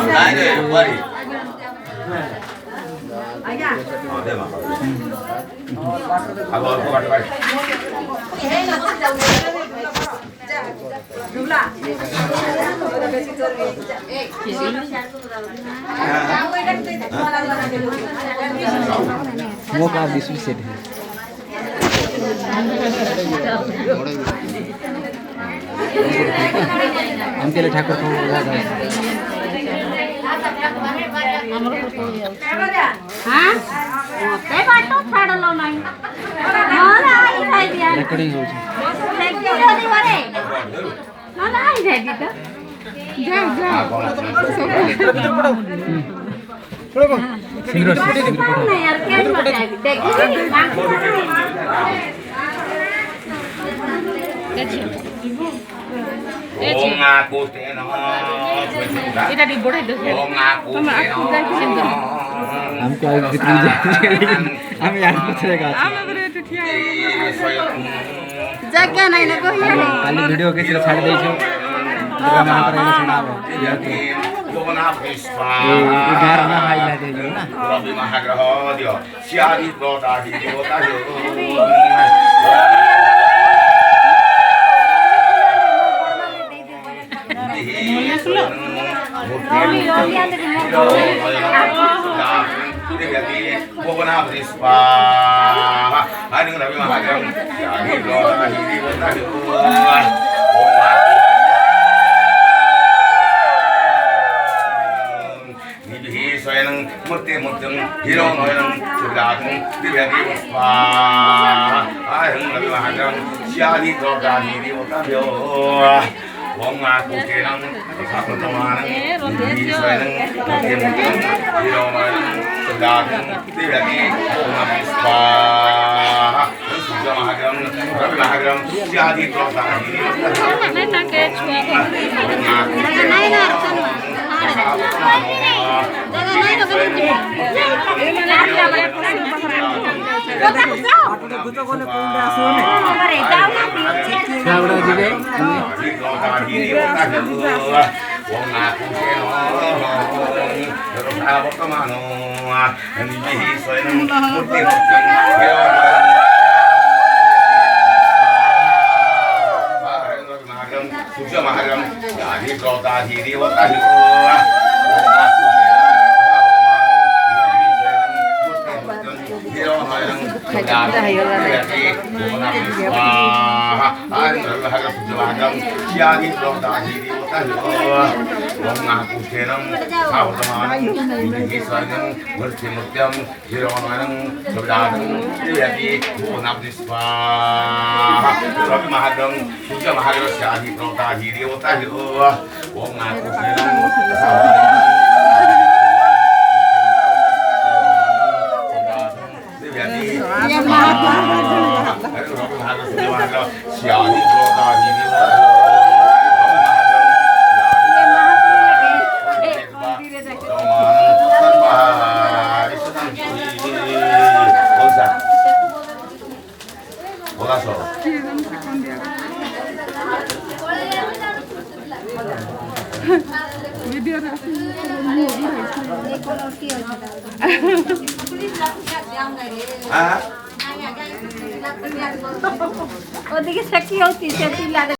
나이는 머리. 대박. 가고 가고. वो का 20 सेट है हम के लिए ठाकुर को हां ते बाटो छाडलो नाही मला आई खाई दिया रेकॉर्डिंग हो देखियो दी वरे मला आई दे दी तो जा जा सिंगर नहीं यार क्या मजा आई देखियो Om aku teno. এটা দি বড়াই দো Om aku teno. हमको आगे कितनी हम यार कुछ रहेगा जगह नहीं ना कोई खाली वीडियो के सिर्फ छाड़ दे छो ड्रामा करेगा सुनाओ यार तो Bogona Prispa. ये घर ना हाईलाइट है जो ना Rabi Mahagraha dia. Siari Prota di Devata yo. Bogona Prispa. Ani Rabi Mahagraha. Siari Prota di Devata yo. Soyang murti murtum hero noyang sudatung divyadi spa aham rabi mahagam syadi drodani di otabyo wong aku kenang sapatamana soyang murti murtum hero noyang sudatung divyadi spa sudah mahagam rabi mahagam syadi drodani di otabyo Sudah mahagam jadi kota diri waktu ওদিকে Psaki হচ্ছে